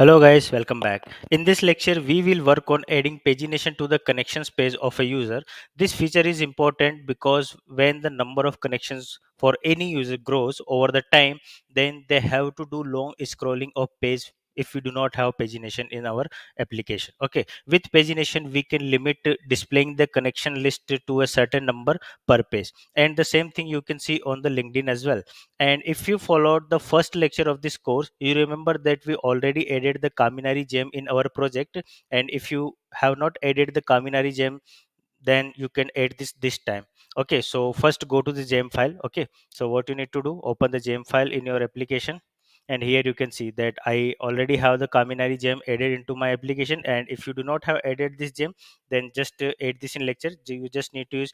Hello guys, welcome back. In this lecture, we will work on adding pagination to the connections page of a user. This feature is important because when the number of connections for any user grows over the time, then they have to do long scrolling of page if we do not have pagination in our application. Okay, with pagination, we can limit displaying the connection list to a certain number per page. And the same thing you can see on the LinkedIn as well. And if you followed the first lecture of this course, you remember that we already added the Kaminari gem in our project. And if you have not added the Kaminari gem, then you can add this time. Okay, so first go to the gem file. Okay, so what you need to do, open the gem file in your application. And here you can see that I already have the Kaminari gem added into my application. And if you do not have added this gem, then just add this in lecture. You just need to use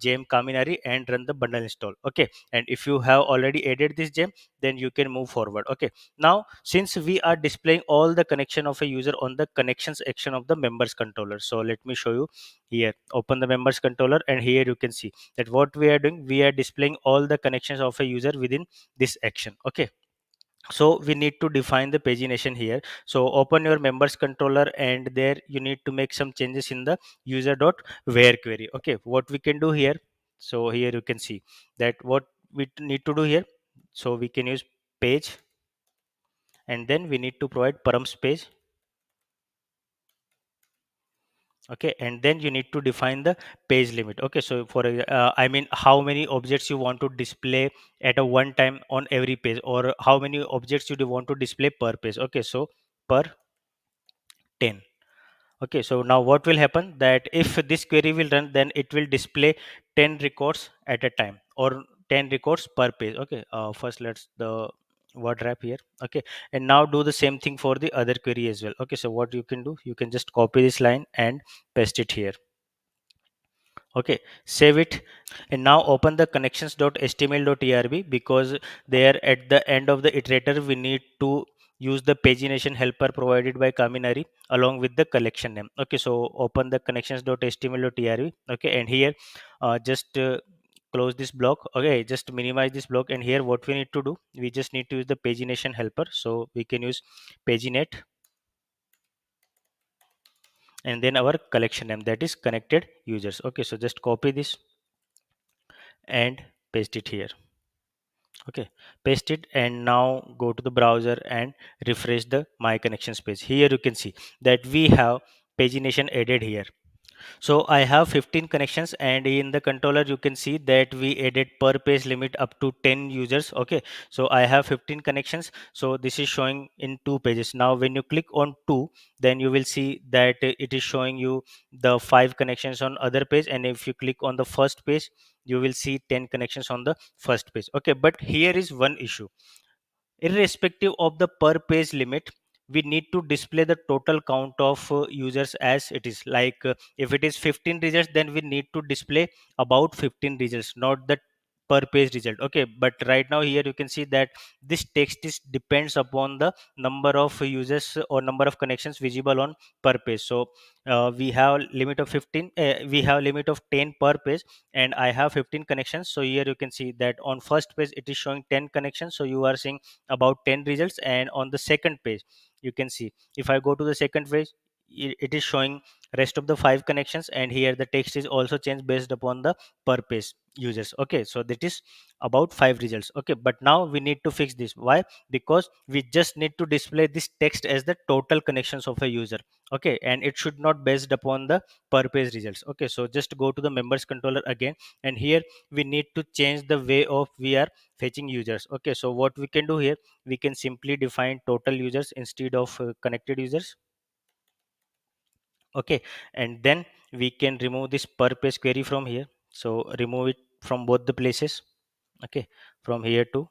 gem Kaminari and run the bundle install. Okay, and if you have already added this gem, then you can move forward. Okay, now since we are displaying all the connection of a user on the connections section of the members controller, so let me show you. Here, open the members controller, and here you can see that what we are doing, we are displaying all the connections of a user within this action. Okay, so we need to define the pagination here. So open your members controller, and there you need to make some changes in the user dot where query. Okay, what we can do here, so here you can see that what we need to do here. So we can use page, and then we need to provide params page. Okay, and then you need to define the page limit. Okay, so for I mean, how many objects you want to display at a one time on every page, or how many objects you do want to display per page. Okay, so per 10. Okay, so now what will happen, that if this query will run, then it will display 10 records at a time, or 10 records per page. Okay, first let's the word wrap here. Okay, and now do the same thing for the other query as well. Okay, so what you can do, you can just copy this line and paste it here. Okay, save it, and now open the connections.html.erb, because there at the end of the iterator we need to use the pagination helper provided by Kaminari along with the collection name. Okay, so open the connections.html.erb. Okay, and here just close this block. Okay, just minimize this block, and here what we need to do, we just need to use the pagination helper. So we can use paginate, and then our collection name, that is connected users. Okay, so just copy this and paste it here. Okay, paste it, and now go to the browser and refresh the my connections page. Here you can see that we have pagination added here. So I have 15 connections, and in the controller you can see that we added per page limit up to 10 users. Okay, so I have 15 connections, so this is showing in two pages. Now when you click on two, then you will see that it is showing you the 5 connections on other page, and if you click on the first page, you will see 10 connections on the first page. Okay, but here is one issue. Irrespective of the per page limit, we need to display the total count of users as it is. Like if it is 15 results, then we need to display about 15 results, not the per page result. Okay, but right now here you can see that this text is depends upon the number of users or number of connections visible on per page. So we have limit of 15, we have limit of 10 per page, and I have 15 connections. So here you can see that on first page it is showing 10 connections, so you are seeing about 10 results. And on the second page you can see, if I go to the second page, it is showing rest of the 5 connections, and here the text is also changed based upon the per page users. Okay, so that is about 5 results. Okay, but now we need to fix this. Why? Because we just need to display this text as the total connections of a user. Okay, and it should not based upon the per page results. Okay, so just go to the members controller again, and here we need to change the way of we are fetching users. Okay, so what we can do here, we can simply define total users instead of connected users. Okay, and then we can remove this per page query from here. So remove it from both the places. Okay, from here too,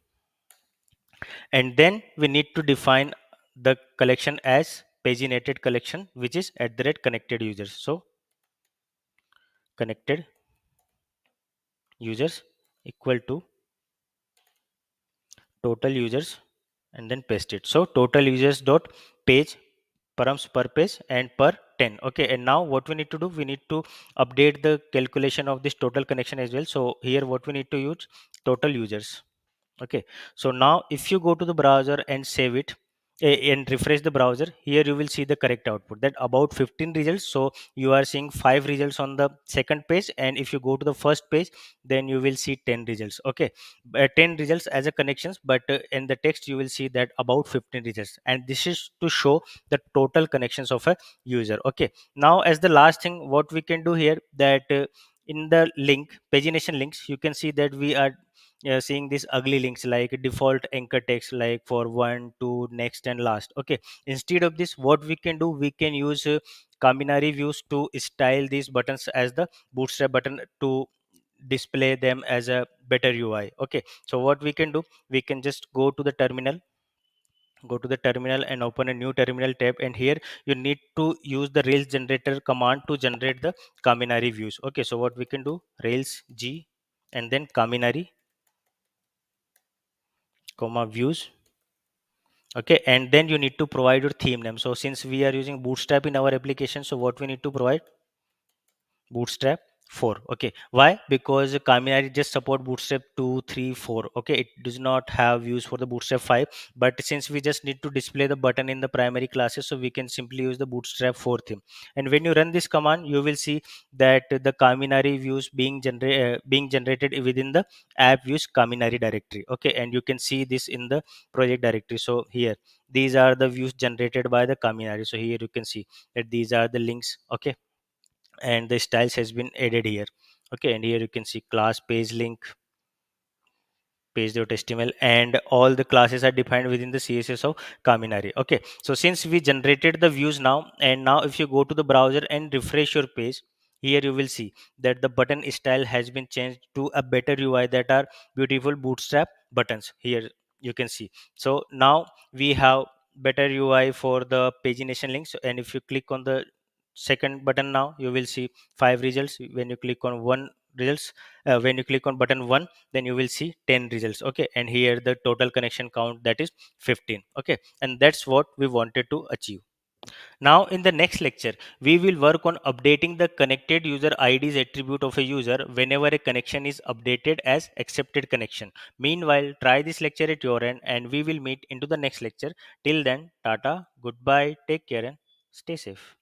and then we need to define the collection as paginated collection, which is at the rate connected users. So connected users equal to total users, and then paste it. So total users dot page params per page and per 10. Okay, and now what we need to do, we need to update the calculation of this total connection as well. So here what we need to use, total users. Okay, so now if you go to the browser and save it, and refresh the browser, here you will see the correct output that about 15 results. So you are seeing 5 results on the second page, and if you go to the first page, then you will see 10 results. Okay, 10 results as a connections, but in the text you will see that about 15 results, and this is to show the total connections of a user. Okay, now as the last thing what we can do here, that in the link pagination links, you can see that we are seeing these ugly links like default anchor text like for one, two, next, and last. Okay, instead of this, what we can do, we can use Kaminari views to style these buttons as the bootstrap button to display them as a better UI. Okay, so what we can do, we can just go to the terminal and open a new terminal tab, and here you need to use the rails generator command to generate the Kaminari views. Okay, so what we can do, rails g and then Kaminari comma views. Okay, and then you need to provide your theme name. So since we are using bootstrap in our application, so what we need to provide, bootstrap 4. Okay, why? Because Kaminari just support bootstrap 2, 3, 4. Okay, it does not have use for the bootstrap 5, but since we just need to display the button in the primary classes, so we can simply use the bootstrap 4 theme. And when you run this command, you will see that the Kaminari views being generated within the app views Kaminari directory. Okay, and you can see this in the project directory. So here these are the views generated by the Kaminari. So here you can see that these are the links. Okay, and the styles has been added here. Okay, and here you can see class page link page.html, and all the classes are defined within the CSS of Kaminari. Okay, so since we generated the views now, and now if you go to the browser and refresh your page, here you will see that the button style has been changed to a better UI, that are beautiful bootstrap buttons. Here you can see, so now we have better UI for the pagination links. And if you click on the second button, now you will see 5 results. When you click on one results, when you click on button 1, then you will see 10 results. Okay, and here the total connection count, that is 15. Okay, and that's what we wanted to achieve. Now in the next lecture, we will work on updating the connected user IDs attribute of a user whenever a connection is updated as accepted connection. Meanwhile, try this lecture at your end, and we will meet into the next lecture. Till then, tata, goodbye, take care, and stay safe.